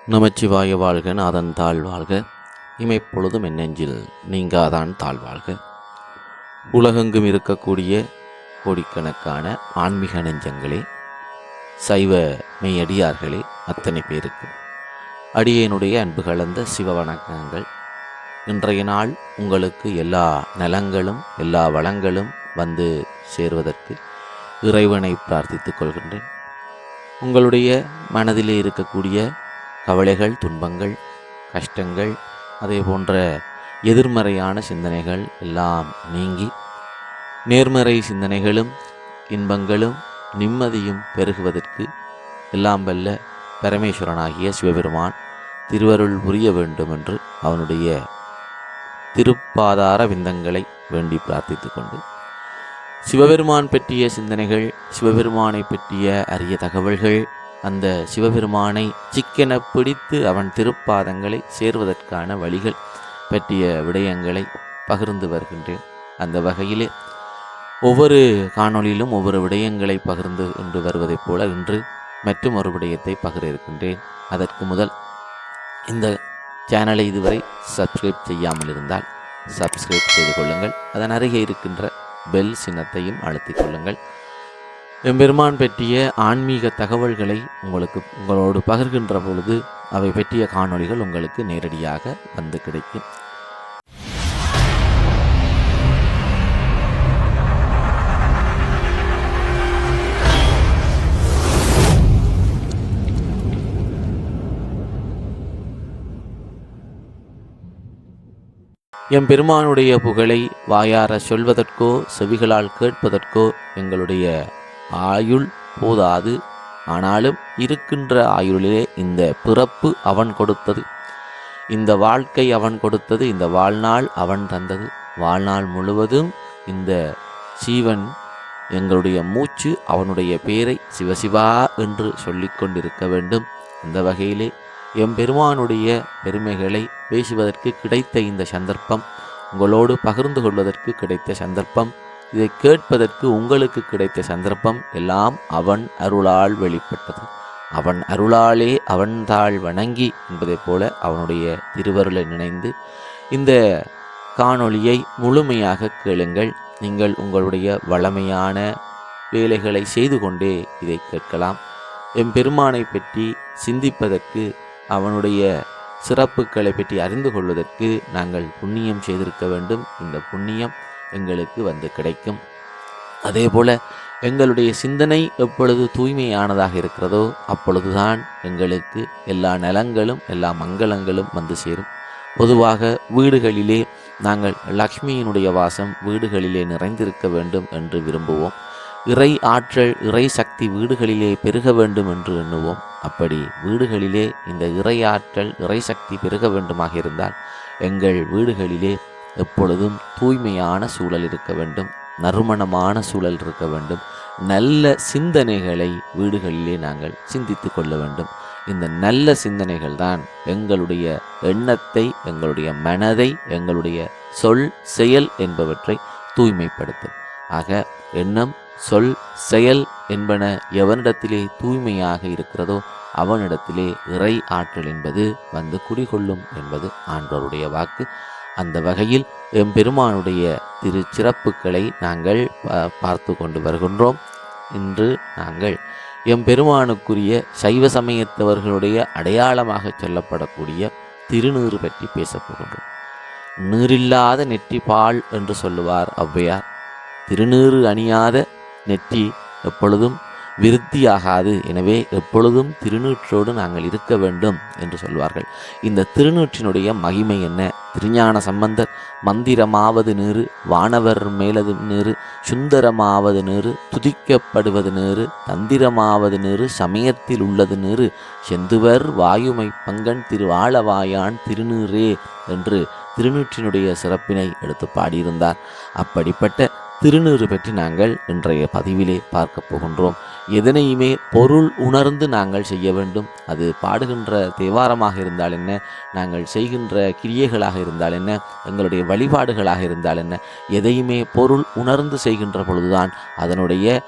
நமச்சிவாய வாழ்க, நாதன் தாழ் வாழ்க, இமைப்பொழுதும் நெஞ்சில் நீங்காதான் தாழ் வாழ்க. உலகெங்கும் இருக்கக்கூடிய கோடிக்கணக்கான ஆன்மீக நெஞ்சங்களே, சைவ மெய்யடியார்களே, அத்தனை பேருக்கு அடியேனுடைய அன்பு கலந்த சிவ வணக்கங்கள். இன்றைய நாள் உங்களுக்கு எல்லா நலங்களும் எல்லா வளங்களும் வந்து சேருவதற்கு இறைவனை பிரார்த்தித்துக் கொள்கின்றேன். உங்களுடைய மனதிலே இருக்கக்கூடிய கவலைகள், துன்பங்கள், கஷ்டங்கள், அதே போன்ற எதிர்மறையான சிந்தனைகள் எல்லாம் நீங்கி நேர்மறை சிந்தனைகளும் இன்பங்களும் நிம்மதியும் பெருகுவதற்கு எல்லாம் வல்ல பரமேஸ்வரனாகிய சிவபெருமான் திருவருள் புரிய வேண்டும் என்று அவனுடைய திருப்பாதார விந்தங்களை வேண்டி பிரார்த்தித்து கொண்டு, சிவபெருமான் பற்றிய சிந்தனைகள், சிவபெருமானை பற்றிய அரிய தகவல்கள், அந்த சிவபெருமானை சிக்கென பிடித்து அவன் திருப்பாதங்களை சேர்வதற்கான வழிகள் பற்றிய விடயங்களை பகிர்ந்து வருகின்றேன். அந்த வகையிலே ஒவ்வொரு காணொளியிலும் ஒவ்வொரு விடயங்களை பகிர்ந்து கொண்டு வருவதைப் போல இன்று மற்றும் ஒரு விடயத்தை பகிர இருக்கின்றேன். அதற்கு முதல் இந்த சேனலை இதுவரை சப்ஸ்கிரைப் செய்யாமல் இருந்தால் சப்ஸ்கிரைப் செய்து கொள்ளுங்கள். அதன் அருகே இருக்கின்ற பெல் சின்னத்தையும் அழுத்திக் கொள்ளுங்கள். எம்பெருமான் பற்றிய ஆன்மீக தகவல்களை உங்களோடு பகிர்கின்ற பொழுது அவை பற்றிய காணொளிகள் உங்களுக்கு நேரடியாக வந்து கிடைக்கும். எம்பெருமானுடைய புகழை வாயார சொல்வதற்கோ செவிகளால் கேட்பதற்கோ எங்களுடைய ஆயுள் போதாது. ஆனாலும் இருக்கின்ற ஆயுளிலே இந்த பிறப்பு அவன் கொடுத்தது, இந்த வாழ்க்கை அவன் கொடுத்தது, இந்த வாழ்நாள் அவன் தந்தது. வாழ்நாள் முழுவதும் இந்த சீவன் எங்களுடைய மூச்சு அவனுடைய பேரை சிவசிவா என்று சொல்லிக்கொண்டிருக்க வேண்டும். இந்த வகையிலே எம்பெருமானுடைய பெருமைகளை பேசுவதற்கு கிடைத்த இந்த சந்தர்ப்பம், உங்களோடு பகிர்ந்து கொள்வதற்கு கிடைத்த சந்தர்ப்பம், இதை கேட்பதற்கு உங்களுக்கு கிடைத்த சந்தர்ப்பம் எல்லாம் அவன் அருளால் வெளிப்பட்டது. அவன் அருளாலே அவன் தாழ் வணங்கி என்பதைப் போல அவனுடைய திருவருளை நினைந்து இந்த காணொளியை முழுமையாக கேளுங்கள். நீங்கள் உங்களுடைய வளமையான வேலைகளை செய்து கொண்டே இதை கேட்கலாம். எம்பெருமானை பற்றி சிந்திப்பதற்கு, அவனுடைய சிறப்புகளை பற்றி அறிந்து கொள்வதற்கு நாங்கள் புண்ணியம் செய்திருக்க வேண்டும். இந்த புண்ணியம் எங்களுக்கு வந்து கிடைக்கும். அதே போல எங்களுடைய சிந்தனை எப்பொழுது தூய்மையானதாக இருக்கிறதோ அப்பொழுதுதான் எங்களுக்கு எல்லா நலங்களும் எல்லா மங்களங்களும் வந்து சேரும். பொதுவாக வீடுகளிலே நாங்கள் லக்ஷ்மியினுடைய வாசம் வீடுகளிலே நிறைந்திருக்க வேண்டும் என்று விரும்புவோம். இறை ஆற்றல், இறை சக்தி வீடுகளிலே பெருக வேண்டும் என்று எண்ணுவோம். அப்படி வீடுகளிலே இந்த இறை ஆற்றல், இறை சக்தி பெருக வேண்டுமாக இருந்தால் எங்கள் வீடுகளிலே எப்பொழுதும் தூய்மையான சூழல் இருக்க வேண்டும், நறுமணமான சூழல் இருக்க வேண்டும். நல்ல சிந்தனைகளை வீடுகளிலே நாங்கள் சிந்தித்து கொள்ள வேண்டும். இந்த நல்ல சிந்தனைகள் தான் எங்களுடைய எண்ணத்தை, எங்களுடைய மனதை, எங்களுடைய சொல் செயல் என்பவற்றை தூய்மைப்படுத்தும். ஆக எண்ணம், சொல், செயல் என்பன எவனிடத்திலே தூய்மையாக இருக்கிறதோ அவனிடத்திலே இறை ஆற்றல் என்பது வந்து குடிகொள்ளும் என்பது ஆண்டவருடைய வாக்கு. அந்த வகையில் எம்பெருமானுடைய சிறப்புகளை நாங்கள் பார்த்து கொண்டு வருகின்றோம். இன்று நாங்கள் எம்பெருமானுக்குரிய சைவ சமயத்தவர்களுடைய அடையாளமாக சொல்லப்படக்கூடிய திருநீறு பற்றி பேசப் போகின்றோம். நீரில்லாத நெற்றி பால் என்று சொல்லுவார் ஔவையார். திருநீறு அணியாத நெற்றி எப்பொழுதும் விருத்தியாகாது. எனவே எப்பொழுதும் திருநீற்றோடு நாங்கள் இருக்க வேண்டும் என்று சொல்வார்கள். இந்த திருநீற்றினுடைய மகிமை என்ன? திருஞான சம்பந்தர் மந்திரமாவது நீரு, வானவர் மேலது நீரு, சுந்தரமாவது நீரு, துதிக்கப்படுவது நீரு, தந்திரமாவது நீரு, சமயத்தில் உள்ளது நீரு, செந்துவர் வாயுமை பங்கன் திருவாளவாயான் திருநீரே என்று திருநீற்றினுடைய சிறப்பினை எடுத்து பாடியிருந்தார். அப்படிப்பட்ட திருநீறு பற்றி நாங்கள் இன்றைய பதிவிலே பார்க்க போகின்றோம். எதனையுமே பொருள் உணர்ந்து நாங்கள் செய்ய வேண்டும். அது பாடுகின்ற தேவாரமாக இருந்தால் என்ன, நாங்கள் செய்கின்ற கிரியைகளாக இருந்தால் என்ன, எங்களுடைய வழிபாடுகளாக இருந்தால் என்ன, எதையுமே பொருள் உணர்ந்து செய்கின்ற பொழுதுதான் அதனுடைய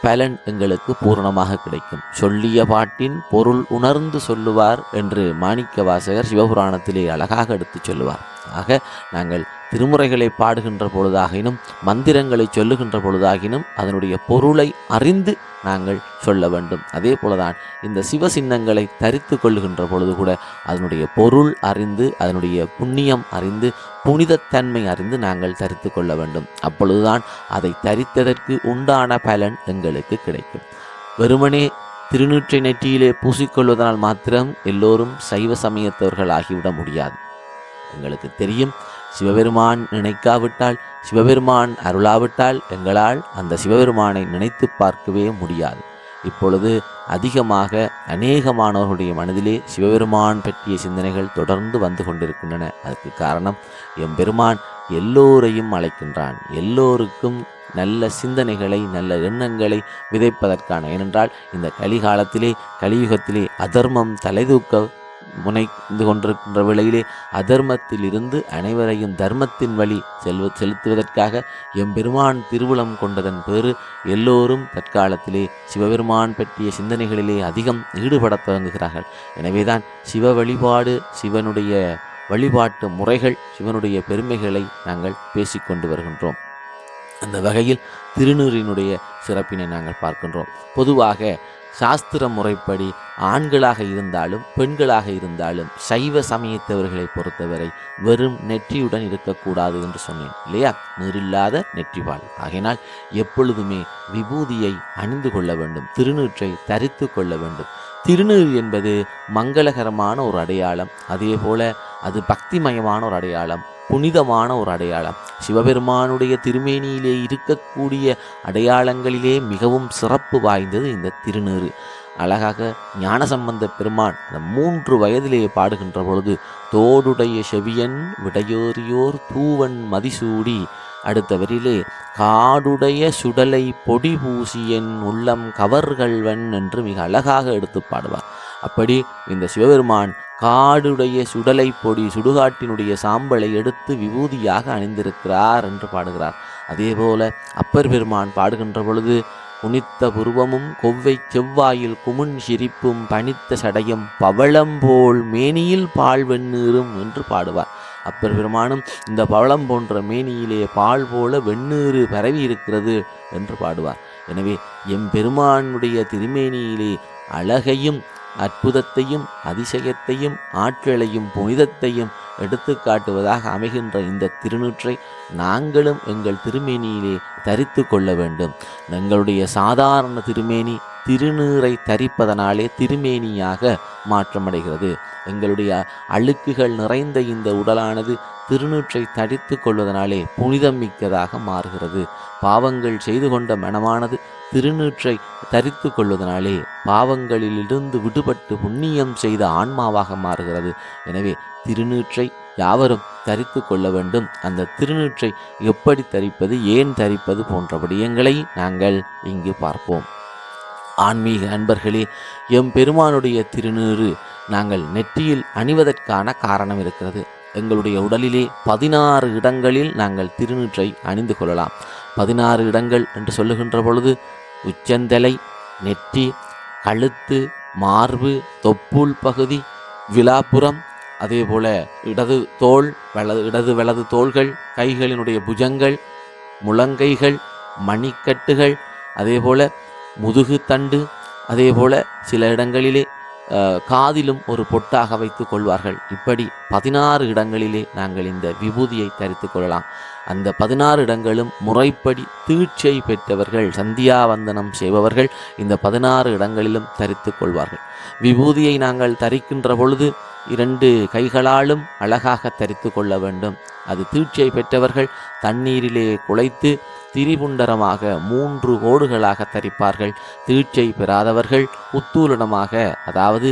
பலன் எங்களுக்கு பூரணமாக கிடைக்கும். சொல்லிய பாட்டின் பொருள் உணர்ந்து சொல்லுவார் என்று மாணிக்க வாசகர் சிவபுராணத்திலே அழகாக எடுத்து சொல்லுவார். ஆக நாங்கள் திருமுறைகளை பாடுகின்ற பொழுதாகினும் மந்திரங்களை சொல்லுகின்ற பொழுதாகினும் அதனுடைய பொருளை அறிந்து நாங்கள் சொல்ல வேண்டும். அதே போலதான் இந்த சிவசின்னங்களை தரித்து கொள்ளுகின்ற பொழுது கூட அதனுடைய பொருள் அறிந்து அதனுடைய புண்ணியம் அறிந்து புனிதத்தன்மை அறிந்து நாங்கள் தரித்து கொள்ள வேண்டும். அப்பொழுதுதான் அதை தரித்ததற்கு உண்டான பலன் எங்களுக்கு கிடைக்கும். வெறுமனே திருநீற்றை நெற்றியிலே பூசிக்கொள்வதனால் மாத்திரம் எல்லோரும் சைவ சமயத்தவர்கள் ஆகிவிட முடியாது. எங்களுக்கு தெரியும், சிவபெருமான் நினைக்காவிட்டால், சிவபெருமான் அருளாவிட்டால் எங்களால் அந்த சிவபெருமானை நினைத்து பார்க்கவே முடியாது. இப்பொழுது அதிகமாக அநேகமானவர்களுடைய மனதிலே சிவபெருமான் பற்றிய சிந்தனைகள் தொடர்ந்து வந்து கொண்டிருக்கின்றன. அதற்கு காரணம், எம்பெருமான் எல்லோரையும் அழைக்கின்றான். எல்லோருக்கும் நல்ல சிந்தனைகளை நல்ல எண்ணங்களை விதைப்பதற்கான. ஏனென்றால் இந்த கலிகாலத்திலே கலியுகத்திலே அதர்மம் தலைதூக்க முனைந்து கொண்டிருக்கின்ற வேளையிலே அதர்மத்தில் இருந்து அனைவரையும் தர்மத்தின் வழி செலுத்துவதற்காக எம்பெருமான் திருவுளம் கொண்டதன் பேறு எல்லோரும் தற்காலத்திலே சிவபெருமான் பற்றிய சிந்தனைகளிலே அதிகம் ஈடுபடத் தொடங்குகிறார்கள். எனவேதான் சிவ வழிபாடு, சிவனுடைய வழிபாட்டு முறைகள், சிவனுடைய பெருமைகளை நாங்கள் பேசிக்கொண்டு வருகின்றோம். அந்த வகையில் திருநீறினுடைய சிறப்பினை நாங்கள் பார்க்கின்றோம். பொதுவாக சாஸ்திர முறைப்படி ஆண்களாக இருந்தாலும் பெண்களாக இருந்தாலும் சைவ சமயத்தவர்களை பொறுத்தவரை வெறும் நெற்றியுடன் இருக்கக்கூடாது என்று சொன்னேன் இல்லையா? நீரில்லாத நெற்றிவாள். ஆகையினால் எப்பொழுதுமே விபூதியை அணிந்து கொள்ள வேண்டும், திருநீற்றை தரித்து கொள்ள வேண்டும். திருநீர் என்பது மங்களகரமான ஒரு அடையாளம். அதே போல அது பக்திமயமான ஒரு அடையாளம், புனிதமான ஒரு அடையாளம். சிவபெருமானுடைய திருமேனியிலே இருக்கக்கூடிய அடையாளங்களிலே மிகவும் சிறப்பு வாய்ந்தது இந்த திருநீறு. அழகாக ஞானசம்பந்த பெருமான் அந்த 3 வயதிலேயே பாடுகின்ற பொழுது, தோடுடைய செவியன் விடையோரியோர் தூவன் மதிசூடி, அடுத்த வரியிலே காடுடைய சுடலை பொடி பூசியன் உள்ளம் கவர்கள்வன் என்று மிக அழகாக எடுத்து பாடுவார். அப்படி இந்த சிவபெருமான் காடுடைய சுடலை பொடி, சுடுகாட்டினுடைய சாம்பலை எடுத்து விபூதியாக அணிந்திருக்கிறார் என்று பாடுகிறார். அதேபோல அப்பர் பெருமான் பாடுகின்ற பொழுது, குனித்த புருவமும் கொவ்வை செவ்வாயில் குமுன் சிரிப்பும் பனித்த சடையும் பவளம்போல் மேனியில் பால் வெந்நீரும் என்று பாடுவார். அப்பர் பெருமானும் இந்த பவளம் போன்ற மேனியிலே பால் போல வெந்நீறு பரவி இருக்கிறது என்று பாடுவார். எனவே எம்பெருமானுடைய திருமேனியிலே அழகையும் அற்புதத்தையும் அதிசயத்தையும் ஆற்றலையும் புனிதத்தையும் எடுத்து காட்டுவதாக அமைகின்ற இந்த திருநீற்றை நாங்களும் எங்கள் திருமேனியிலே தரித்து கொள்ள வேண்டும். எங்களுடைய சாதாரண திருமேனி திருநீரை தரிப்பதனாலே திருமேனியாக மாற்றமடைகிறது. எங்களுடைய அழுக்குகள் நிறைந்த இந்த உடலானது திருநீற்றை தரித்து கொள்வதனாலே புனிதம் மிக்கதாக மாறுகிறது. பாவங்கள் செய்து கொண்ட மனமானது திருநீற்றை தரித்து கொள்வதனாலே பாவங்களிலிருந்து விடுபட்டு புண்ணியம் செய்த ஆன்மாவாக மாறுகிறது. எனவே திருநீற்றை யாவரும் தரித்து கொள்ள வேண்டும். அந்த திருநீற்றை எப்படி தரிப்பது, ஏன் தரிப்பது போன்ற விடயங்களை நாங்கள் இங்கு பார்ப்போம். ஆன்மீக அன்பர்களே, எம்பெருமானுடைய திருநீறு நாங்கள் நெற்றியில் அணிவதற்கான காரணம் இருக்கிறது. எங்களுடைய உடலிலே 16 இடங்களில் நாங்கள் திருநீற்றை அணிந்து கொள்ளலாம். 16 இடங்கள் என்று சொல்லுகின்ற பொழுது உச்சந்தலை, நெற்றி, கழுத்து, மார்பு, தொப்புள் பகுதி, விலாப்புறம், அதே போல இடது தோள், இடது வலது தோள்கள், கைகளினுடைய புஜங்கள், முழங்கைகள், மணிக்கட்டுகள், அதே போல முதுகு தண்டு, அதே போல சில இடங்களிலே காதிலும் ஒரு பொட்டாக வைத்து கொள்வார்கள். இப்படி 16 இடங்களிலே நாங்கள் இந்த விபூதியை தரித்து கொள்ளலாம். அந்த 16 இடங்களும் முறைப்படி தீட்சை பெற்றவர்கள், சந்தியாவந்தனம் செய்பவர்கள் இந்த 16 இடங்களிலும் தரித்து கொள்வார்கள். விபூதியை நாங்கள் தரிக்கின்ற பொழுது 2 கைகளாலும் அழகாக தரித்து கொள்ள வேண்டும். அது தீட்சை பெற்றவர்கள் தண்ணீரிலே குழைத்து திரிபுண்டரமாக 3 கோடுகளாக தரிப்பார்கள். தீட்சை பெறாதவர்கள் உத்தூலனமாக, அதாவது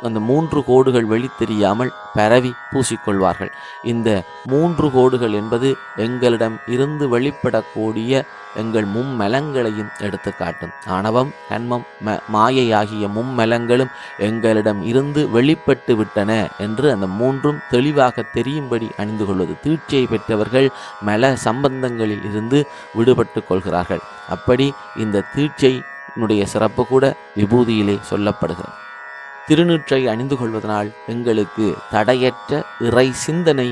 அந்த 3 கோடுகள் வெளித்தெரியாமல் பரவி பூசிக்கொள்வார்கள். இந்த 3 கோடுகள் என்பது எங்களிடம் இருந்து வெளிப்படக்கூடிய எங்கள் மும்மலங்களையும் எடுத்து காட்டும். ஆணவம், கன்மம், மாயை ஆகிய மும்மலங்களும் எங்களிடம் இருந்து வெளிப்பட்டு விட்டன என்று அந்த 3ம் தெளிவாக தெரியும்படி அணிந்து கொள்வது. தீட்சை பெற்றவர்கள் மல சம்பந்தங்களில் இருந்து விடுபட்டு கொள்கிறார்கள். அப்படி இந்த தீட்சையினுடைய சிறப்பு கூட விபூதியிலே சொல்லப்படுகிறது. திருநீற்றை அணிந்து கொள்வதனால் எங்களுக்கு தடையற்ற இறை சிந்தனை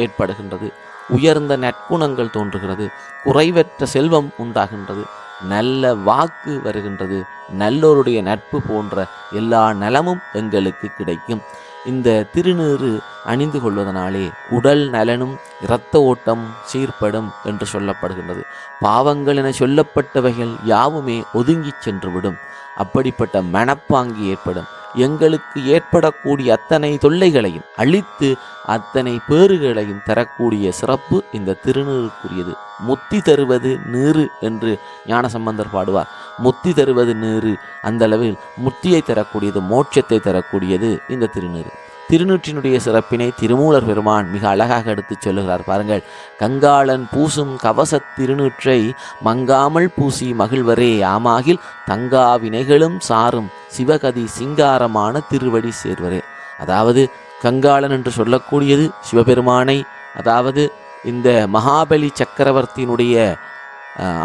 ஏற்படுகின்றது. உயர்ந்த நற்குணங்கள் தோன்றுகிறது. குறைவற்ற செல்வம் உண்டாகின்றது. நல்ல வாக்கு வருகின்றது. நல்லோருடைய நட்பு போன்ற எல்லா நலமும் எங்களுக்கு கிடைக்கும். இந்த திருநீறு அணிந்து கொள்வதனாலே உடல் நலனும் இரத்த ஓட்டம் சீர்படும் என்று சொல்லப்படுகின்றது. பாவங்கள் என சொல்லப்பட்டவைகள் யாவுமே ஒதுங்கி சென்றுவிடும். அப்படிப்பட்ட மனப்பாங்கு ஏற்படும். எங்களுக்கு ஏற்படக்கூடிய அத்தனை தொல்லைகளையும் அழித்து அத்தனை பேறுகளையும் தரக்கூடிய சிறப்பு இந்த திருநீருக்குரியது. முத்தி தருவது நீரு என்று ஞானசம்பந்தர் பாடுவார். முத்தி தருவது நீரு. அந்த அளவில் முத்தியை தரக்கூடியது, மோட்சத்தை தரக்கூடியது இந்த திருநீரு. திருநீற்றினுடைய சிறப்பினை திருமூலர் பெருமான் மிக அழகாக எடுத்துச் சொல்லுகிறார். பாருங்கள். கங்காளன் பூசும் கவச திருநீற்றை மங்காமல் பூசி மகிழ்வரே ஆமாகில் தங்கா வினைகளும் சாரும் சிவகதி சிங்காரமான திருவடி சேர்வரே. அதாவது கங்காளன் என்று சொல்லக்கூடியது சிவபெருமானை, அதாவது இந்த மகாபலி சக்கரவர்த்தியினுடைய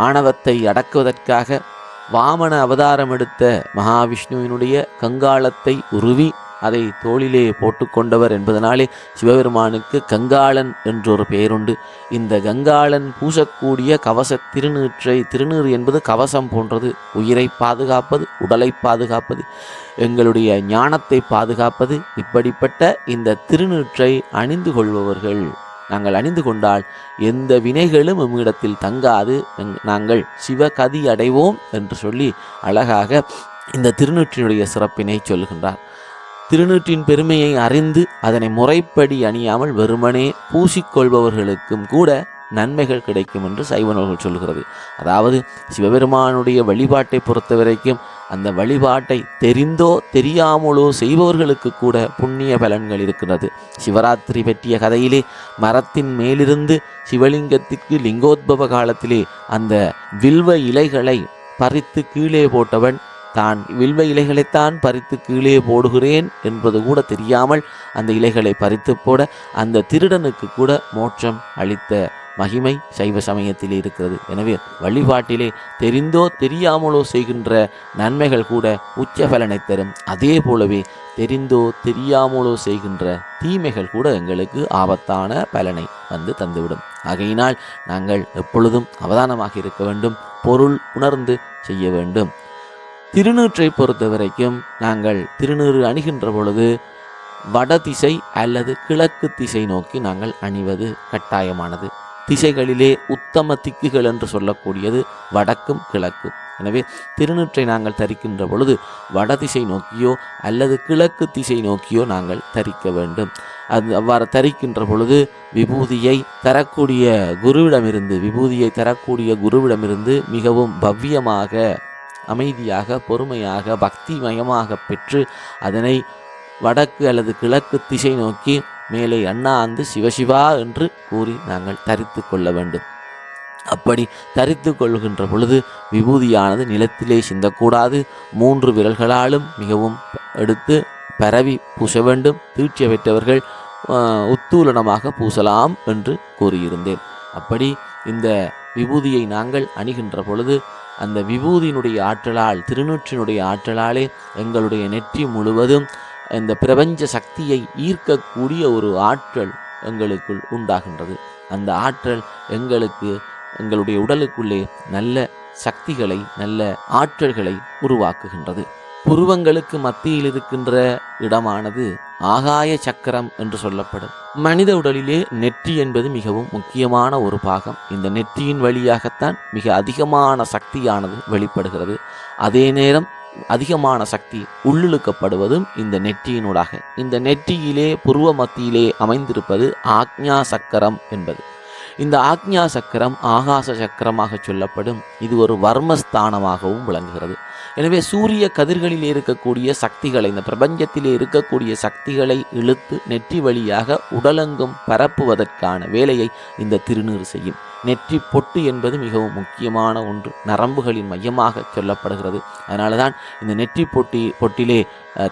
ஆணவத்தை அடக்குவதற்காக வாமன அவதாரம் எடுத்த மகாவிஷ்ணுவினுடைய கங்காளத்தை உருவி அதை தோளிலே போட்டுக்கொண்டவர் என்பதனாலே சிவபெருமானுக்கு கங்காளன் என்றொரு பெயருண்டு. இந்த கங்காளன் பூசக்கூடிய கவச திருநீறு என்பது கவசம் போன்றது. உயிரை பாதுகாப்பது, உடலை பாதுகாப்பது, எங்களுடைய ஞானத்தை பாதுகாப்பது. இப்படிப்பட்ட இந்த திருநீற்றை அணிந்து கொள்பவர்கள், நாங்கள் அணிந்து கொண்டால் எந்த வினைகளும் நம்மிடத்தில் தங்காது, நாங்கள் சிவகதி அடைவோம் என்று சொல்லி அழகாக இந்த திருநீற்றினுடைய சிறப்பினை சொல்கின்றார். திருநீற்றின் பெருமையை அறிந்து அதனை முறைப்படி அணியாமல் வெறுமனே பூசிக்கொள்பவர்களுக்கும் கூட நன்மைகள் கிடைக்கும் என்று சைவனர்கள் சொல்கிறது. அதாவது சிவபெருமானுடைய வழிபாட்டை பொறுத்த வரைக்கும் அந்த வழிபாட்டை தெரிந்தோ தெரியாமலோ செய்பவர்களுக்கு கூட புண்ணிய பலன்கள் இருக்கிறது. சிவராத்திரி பற்றிய கதையிலே மரத்தின் மேலிருந்து சிவலிங்கத்திற்கு லிங்கோத்பவ காலத்திலே அந்த வில்வ இலைகளை பறித்து கீழே போட்டவன் தான் வில்வ இலைகளைத்தான் பறித்து கீழே போடுகிறேன் என்பது கூட தெரியாமல் அந்த இலைகளை பறித்து போட அந்த திருடனுக்கு கூட மோட்சம் அளித்த மகிமை சைவ சமயத்திலே இருக்கிறது. எனவே வழிபாட்டிலே தெரிந்தோ தெரியாமலோ செய்கின்ற நன்மைகள் கூட உச்ச பலனை தரும். அதே போலவே தெரிந்தோ தெரியாமலோ செய்கின்ற தீமைகள் கூட எங்களுக்கு ஆபத்தான பலனை தந்துவிடும். ஆகையினால் நாங்கள் எப்பொழுதும் அவதானமாக இருக்க வேண்டும். பொருள் உணர்ந்து செய்ய வேண்டும். திருநீற்றை பொறுத்த வரைக்கும் நாங்கள் திருநீறு அணிகின்ற பொழுது வடதிசை அல்லது கிழக்கு திசை நோக்கி நாங்கள் அணிவது கட்டாயமானது. திசைகளிலே உத்தம திக்குகள் என்று சொல்லக்கூடியது வடக்கும் கிழக்கும். எனவே திருநீற்றை நாங்கள் தரிக்கின்ற பொழுது வடதிசை நோக்கியோ அல்லது கிழக்கு திசை நோக்கியோ நாங்கள் தரிக்க வேண்டும். அது அவ்வாறு தரிக்கின்ற பொழுது விபூதியை தரக்கூடிய குருவிடமிருந்து மிகவும் பவ்யமாக, அமைதியாக, பொறுமையாக, பக்திமயமாக பெற்று அதனை வடக்கு அல்லது கிழக்கு திசை நோக்கி மேலே அண்ணாந்து சிவசிவா என்று கூறி நாங்கள் தரித்து கொள்ள வேண்டும். அப்படி தரித்து கொள்கின்ற பொழுது விபூதியானது நிலத்திலே சிந்தக்கூடாது. 3 விரல்களாலும் மிகவும் எடுத்து பரவி பூச வேண்டும். தீட்சை பெற்றவர்கள் உத்தூலனமாக பூசலாம் என்று கூறியிருந்தேன். அப்படி இந்த விபூதியை நாங்கள் அணிகின்ற பொழுது அந்த விபூதியினுடைய ஆற்றலால், திருநீற்றினுடைய ஆற்றலாலே எங்களுடைய நெற்றி முழுவதும் இந்த பிரபஞ்ச சக்தியை ஈர்க்கக்கூடிய ஒரு ஆற்றல் எங்களுக்குள் உண்டாகின்றது. அந்த ஆற்றல் எங்களுடைய உடலுக்குள்ளே நல்ல சக்திகளை, நல்ல ஆற்றல்களை உருவாக்குகின்றது. புருவங்களுக்கு மத்தியில் இருக்கின்ற இடமானது ஆகாய சக்கரம் என்று சொல்லப்படும். மனித உடலிலே நெற்றி என்பது மிகவும் முக்கியமான ஒரு பாகம். இந்த நெற்றியின் வழியாகத்தான் மிக அதிகமான சக்தியானது வெளிப்படுகிறது. அதே நேரம் அதிகமான சக்தி உள்ளிழுக்கப்படுவதும் இந்த நெற்றியினூடாக. இந்த நெற்றியிலே புருவ மத்தியிலே அமைந்திருப்பது ஆக்ஞா சக்கரம் என்பது. இந்த ஆக்ஞா சக்கரம் ஆகாச சக்கரமாக சொல்லப்படும். இது ஒரு வர்மஸ்தானமாகவும் விளங்குகிறது. எனவே சூரிய கதிர்களிலே இருக்கக்கூடிய சக்திகளை, இந்த பிரபஞ்சத்திலே இருக்கக்கூடிய சக்திகளை இழுத்து நெற்றி வழியாக உடலெங்கும் பரப்புவதற்கான வேலையை இந்த திருநீறு செய்யும். நெற்றி பொட்டு என்பது மிகவும் முக்கியமான ஒன்று, நரம்புகளின் மையமாக சொல்லப்படுகிறது. அதனால தான் இந்த நெற்றி பொட்டிலே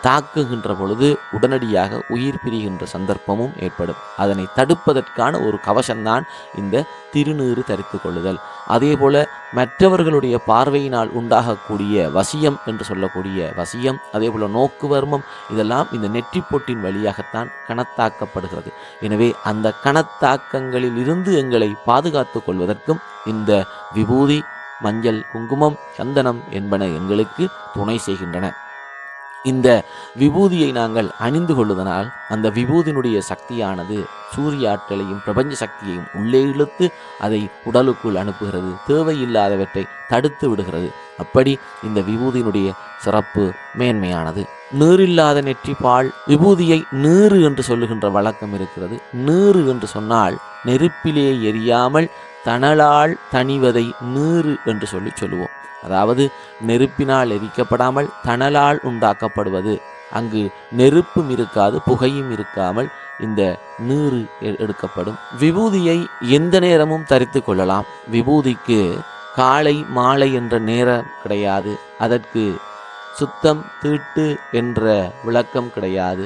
தாக்குகின்ற பொழுது உடனடியாக உயிர் பிரிகின்ற சந்தர்ப்பமும் ஏற்படும். அதனை தடுப்பதற்கான ஒரு கவசம்தான் இந்த திருநீறு தரித்து கொள்ளுதல். அதே போல மற்றவர்களுடைய பார்வையினால் உண்டாகக்கூடிய வசியம் என்று சொல்லக்கூடிய வசியம், அதே போல நோக்குவர்மம், இதெல்லாம் இந்த நெற்றி பொட்டின் வழியாகத்தான் கணத்தாக்கப்படுகிறது. எனவே அந்த கணத்தாக்கங்களில் இருந்து எங்களை பாதுகாத்து கொள்வதற்கும் இந்த விபூதி, மஞ்சள், குங்குமம், சந்தனம் என்பன எங்களுக்கு துணை செய்கின்றன. இந்த விபூதியை நாங்கள் அணிந்து கொள்வதனால் அந்த விபூதியினுடைய சக்தியானது சூரிய ஆற்றலையும் பிரபஞ்ச சக்தியையும் உள்ளே இழுத்து அதை உடலுக்குள் அனுப்புகிறது, தேவையில்லாதவற்றை தடுத்து விடுகிறது. அப்படி இந்த விபூதியினுடைய சிறப்பு மேன்மையானது. நீரில்லாத நெற்றிப்பால் விபூதியை நீறு என்று சொல்லுகின்ற வழக்கம் இருக்கிறது. நீறு என்று சொன்னால் நெருப்பிலே எரியாமல் தணலால் தணிவதை நீறு என்று சொல்லுவோம். அதாவது நெருப்பினால் எரிக்கப்படாமல் தணலால் உண்டாக்கப்படுவது. அங்கு நெருப்பும் இருக்காது, புகையும் இருக்காமல் இந்த நீறு எடுக்கப்படும். விபூதியை எந்த நேரமும் தரித்து கொள்ளலாம். விபூதிக்கு காலை மாலை என்ற நேரம் கிடையாது. அதற்கு சுத்தம் தீட்டு என்ற விளக்கம் கிடையாது.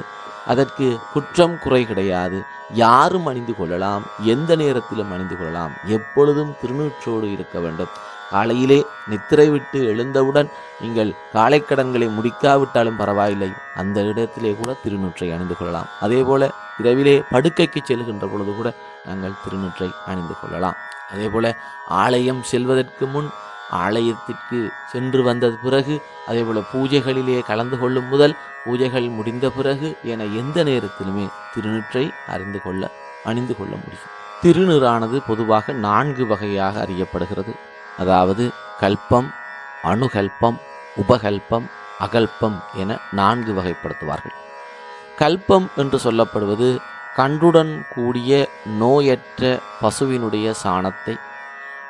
அதற்கு குற்றம் குறை கிடையாது. யாரும் அணிந்து கொள்ளலாம், எந்த நேரத்திலும் அணிந்து கொள்ளலாம். எப்பொழுதும் திருநூற்றோடு இருக்க வேண்டும். காலையிலே நித்திரை விட்டு எழுந்தவுடன் நீங்கள் காலை கடன்களை முடிக்காவிட்டாலும் பரவாயில்லை, அந்த இடத்திலே கூட திருநூற்றை அணிந்து கொள்ளலாம். அதே போல இரவிலே படுக்கைக்கு செல்கின்ற பொழுது கூட நாங்கள் திருநூற்றை அணிந்து கொள்ளலாம். அதே போல ஆலயம் செல்வதற்கு முன், ஆலயத்திற்கு சென்று வந்த பிறகு, அதே போல பூஜைகளிலே கலந்து கொள்ளும் முதல், பூஜைகள் முடிந்த பிறகு என எந்த நேரத்திலுமே திருநூற்றை அணிந்து கொள்ள முடியும். திருநீறானது பொதுவாக 4 வகையாக அறியப்படுகிறது. அதாவது கல்பம், அணுகல்பம், உபகல்பம், அகல்பம் என 4 வகைப்படுத்துவார்கள். கல்பம் என்று சொல்லப்படுவது கன்றுடன் கூடிய நோயற்ற பசுவினுடைய சாணத்தை,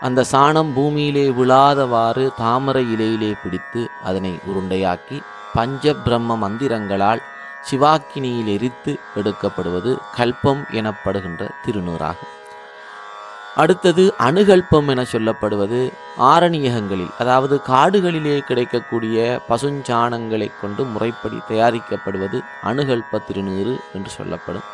அந்த சாணம் பூமியிலே விழாதவாறு தாமரை இலையிலே பிடித்து அதனை உருண்டையாக்கி பஞ்ச பிரம்ம மந்திரங்களால் சிவாக்கினியில் எரித்து எடுக்கப்படுவது கல்பம் எனப்படுகின்ற திருநீறாகும். அடுத்தது அணுகல்பம் என சொல்லப்படுவது ஆரணியகங்களில், அதாவது காடுகளிலே கிடைக்கக்கூடிய பசுஞ்சாணங்களை கொண்டு முறைப்படி தயாரிக்கப்படுவது அணுகல்ப திருநீறு என்று சொல்லப்படும்.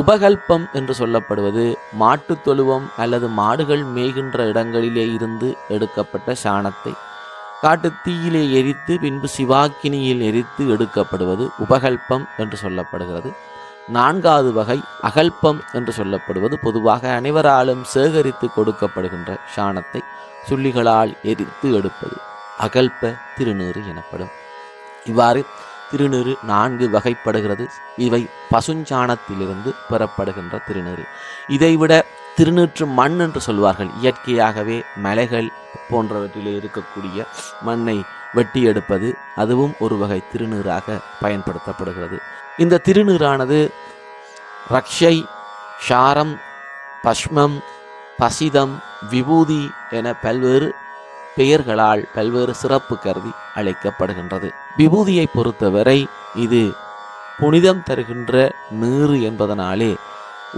உபகல்பம் என்று சொல்லப்படுவது மாட்டுத் தொழுவம் அல்லது மாடுகள் மேய்கின்ற இடங்களிலே இருந்து எடுக்கப்பட்ட சாணத்தை காட்டு தீயிலே எரித்து பின்பு சிவாக்கினியில் எரித்து எடுக்கப்படுவது உபகல்பம் என்று சொல்லப்படுகிறது. 4வது வகை அகல்பம் என்று சொல்லப்படுவது பொதுவாக அனைவராலும் சேகரித்து கொடுக்கப்படுகின்ற சாணத்தை சுள்ளிகளால் எரித்து எடுப்பது அகல்ப திருநீறு எனப்படும். இவ்வாறு திருநீறு 4 வகைப்படுகிறது. இவை பசுஞ்சாணத்திலிருந்து பெறப்படுகின்ற திருநீறு. இதைவிட திருநீற்று மண் என்று சொல்வார்கள். இயற்கையாகவே மலைகள் போன்றவற்றிலே இருக்கக்கூடிய மண்ணை வெட்டி எடுப்பது, அதுவும் ஒரு வகை திருநீறாக பயன்படுத்தப்படுகிறது. இந்த திருநீறானது ரக்ஷை, ஷாரம், பஷ்மம், பசிதம், விபூதி என பல்வேறு பெயர்களால் பல்வேறு சிறப்பு கருதி அழைக்கப்படுகின்றது. விபூதியை பொறுத்தவரை இது புனிதம் தருகின்ற நீறு என்பதனாலே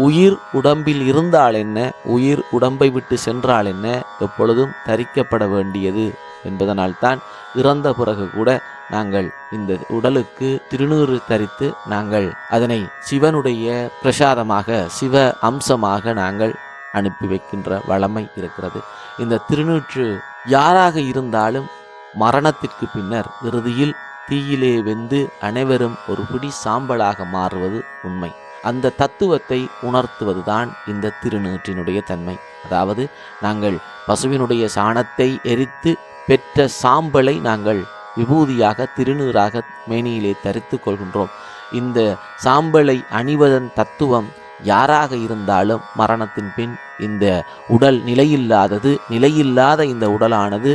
உயிர் உடம்பில் இருந்தால் என்ன, உயிர் உடம்பை விட்டு சென்றால் என்ன, எப்பொழுதும் தரிக்கப்பட வேண்டியது என்பதனால்தான் இறந்த பிறகு கூட நாங்கள் இந்த உடலுக்கு திருநீறு தரித்து நாங்கள் அதனை சிவனுடைய பிரசாதமாக, சிவ அம்சமாக நாங்கள் அனுப்பி வைக்கின்ற வழமை இருக்கிறது. இந்த திருநூற்று யாராக இருந்தாலும் மரணத்திற்கு பின்னர் இறுதியில் தீயிலே வெந்து அனைவரும் ஒரு பிடி சாம்பலாக மாறுவது உண்மை. அந்த தத்துவத்தை உணர்த்துவதுதான் இந்த திருநீற்றினுடைய தன்மை. அதாவது நாங்கள் பசுவினுடைய சாணத்தை எரித்து பெற்ற சாம்பலை நாங்கள் விபூதியாக திருநீறாக மேனியிலே தரித்து கொள்கின்றோம். இந்த சாம்பலை அணிவதன் தத்துவம் யாராக இருந்தாலும் மரணத்தின் பின் இந்த உடல் நிலையில்லாத இந்த உடலானது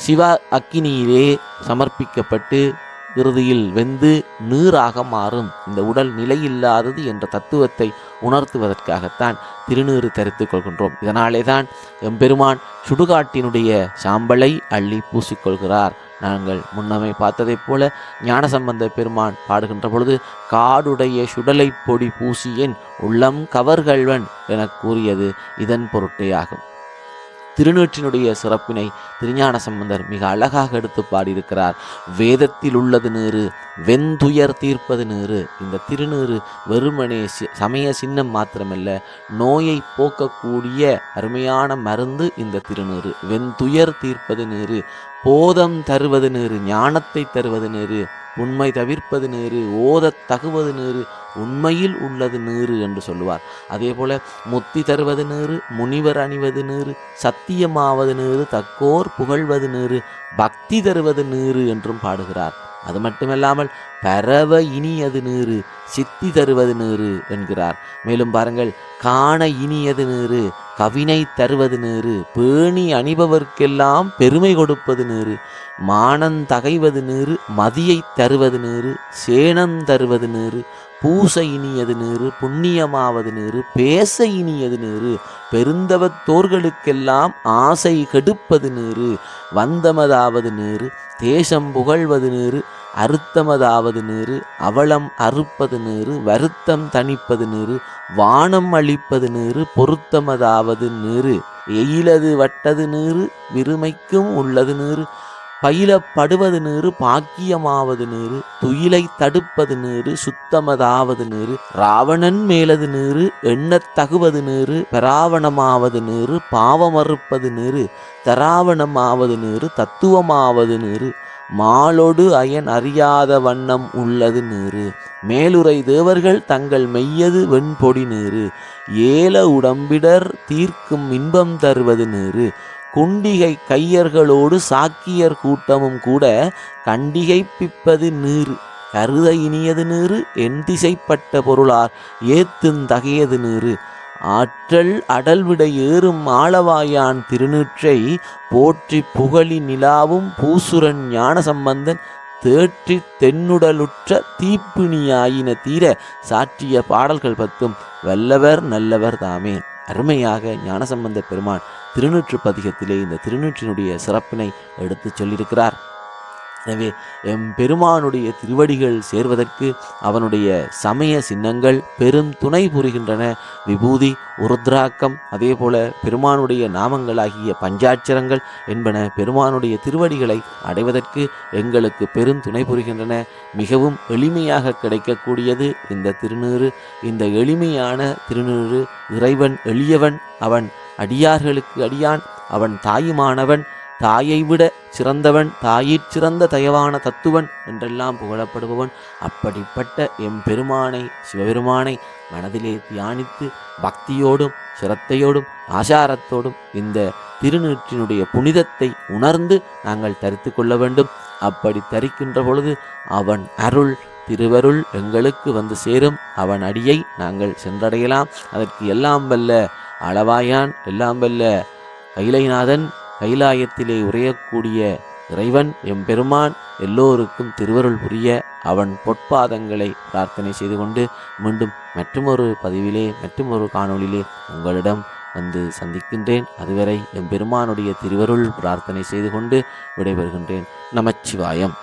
சிவ அக்கினியிலே சமர்ப்பிக்கப்பட்டு இறுதியில் வெந்து நீராக மாறும். இந்த உடல் நிலையில்லாதது என்ற தத்துவத்தை உணர்த்துவதற்காகத்தான் திருநீறு தரித்து கொள்கின்றோம். இதனாலே தான் எம்பெருமான் சுடுகாட்டினுடைய சாம்பலை அள்ளி பூசிக்கொள்கிறார். நாங்கள் முன்னமே பார்த்ததைப் போல ஞானசம்பந்த பெருமான் பாடுகின்ற பொழுது காடுடைய சுடலை பொடி பூசியேன் உள்ளம் கவர்கள்வன் என கூறியது இதன் பொருட்டே ஆகும். திருநீற்றினுடைய சிறப்பினை திருஞான சம்பந்தர் மிக அழகாக எடுத்து பாடியிருக்கிறார். வேதத்தில் உள்ளது நீரு, வெந்துயர் தீர்ப்பது நீரு. இந்த திருநீறு வெறுமனே சமய சின்னம் மாத்திரமல்ல, நோயை போக்கக்கூடிய அருமையான மருந்து இந்த திருநீறு. வெந்துயர் தீர்ப்பது நீரு, போதம் தருவது நீரு, ஞானத்தை தருவது நீரு, உண்மை தவிர்ப்பது நீரு, ஓதத் தகுவது நீரு, உண்மையில் உள்ளது நீரு என்று சொல்லுவார். அதே போல முத்தி தருவது நீரு, முனிவர் அணிவது நீரு, சத்தியமாவது நீரு, தக்கோர் புகழ்வது நீரு, பக்தி தருவது நீரு என்றும் பாடுகிறார். அது மட்டுமல்லாமல் பரவ இனியது நீரு, சித்தி தருவது நீரு என்கிறார். மேலும் பாருங்கள், காண இனியது நீரு, கவினை தருவது நீரு, பேணி அணிபவர்க்கெல்லாம் பெருமை கொடுப்பது நீரு, மானந் தகைவது நீரு, மதியை தருவது நீரு, சேனந் தருவது நீரு, பூச இனியது நீரு, புண்ணியமாவது நீரு, பேச இனியது நீரு, பெருந்தவத்தோர்களுக்கெல்லாம் ஆசை கெடுப்பது நீரு, வந்தமதாவது நீரு, தேசம் புகழ்வது நீரு, அறுத்தமதாவது நீரு, அவலம் அறுப்பது நீரு, வருத்தம் தணிப்பது நீரு, வானம் அளிப்பது நீரு, பொருத்தமதாவது நீரு, எயிலது வட்டது நீரு, விருமைக்கும் உள்ளது நீரு, பயிலப்படுவது நீரு, பாக்கியமாவது நீரு, துயிலை தடுப்பது நீரு, சுத்தமதாவது நீரு, ராவணன் மேலது நீரு, எண்ணத் தகுவது நீரு, பராவணமாவது நீரு, பாவமறுப்பது நீரு, தராவணமாவது நீரு, தத்துவமாவது நீரு, மாலோடு அயன் அறியாத வண்ணம் உள்ளது நீரு, மேலுரை தேவர்கள் தங்கள் மெய்யது வெண்பொடி நீரு, ஏல உடம்பிடர் தீர்க்கும் இன்பம் தருவது நீரு, குண்டிகை கையர்களோடு சாக்கியர் கூட்டமும் கூட கண்டிகைப்பிப்பது நீரு, கருத இனியது நீரு, என் திசைப்பட்ட பொருளார் ஏத்துந்தகையது நீரு, ஆற்றல் அடல்விடை ஏறும் ஆளவாயான் திருநீற்றை போற்றி புகழி நிலாவும் பூசுரன் ஞான சம்பந்தன் தேற்றி தென்னுடலுற்ற தீப்பிணியாயின தீர சாற்றிய பாடல்கள் பத்தும் வல்லவர் நல்லவர் தாமே. அருமையாக ஞானசம்பந்த பெருமான் திருநூற்று பதிகத்திலே இந்த திருநூற்றினுடைய சிறப்பினை எடுத்து சொல்லியிருக்கிறார். எனவே பெருமானுடைய திருவடிகள் சேர்வதற்கு அவனுடைய சமய சின்னங்கள் பெரும் துணை புரிகின்றன. விபூதி, உருத்ராக்கம், அதே போல பெருமானுடைய நாமங்களாகிய பஞ்சாட்சரங்கள் என்பன பெருமானுடைய திருவடிகளை அடைவதற்கு எங்களுக்கு பெரும் துணை புரிகின்றன. மிகவும் எளிமையாக கிடைக்கக்கூடியது இந்த திருநீறு. இந்த எளிமையான திருநீறு இறைவன் எளியவன், அவன் அடியார்களுக்கு அடியான், அவன் தாயுமானவன், தாயை விட சிறந்தவன், தாயிற் சிறந்த தயவான தத்துவன் என்றெல்லாம் புகழப்படுபவன். அப்படிப்பட்ட பெருமானை, சிவபெருமானை மனதிலே தியானித்து பக்தியோடும் சிரத்தையோடும் ஆசாரத்தோடும் இந்த திருநீற்றினுடைய புனிதத்தை உணர்ந்து நாங்கள் தரித்து கொள்ள வேண்டும். அப்படி தரிக்கின்ற பொழுது அவன் அருள் திருவருள் எங்களுக்கு வந்து சேரும். அவன் அடியை நாங்கள் சென்றடையலாம். அதற்கு எல்லாம் வல்ல அளவாயான், எல்லாம் வல்ல கைலைநாதன், கைலாயத்திலே உரையக்கூடிய இறைவன் எம்பெருமான் எல்லோருக்கும் திருவருள் புரிய அவன் பொற்பாதங்களை பிரார்த்தனை செய்து கொண்டு மீண்டும் மற்றுமொரு பதிவிலே மற்றுமொரு காணொளியிலே உங்களிடம் வந்து சந்திக்கின்றேன். அதுவரை எம்பெருமானுடைய திருவருள் பிரார்த்தனை செய்து கொண்டு விடைபெறுகின்றேன். நமச்சிவாயம்.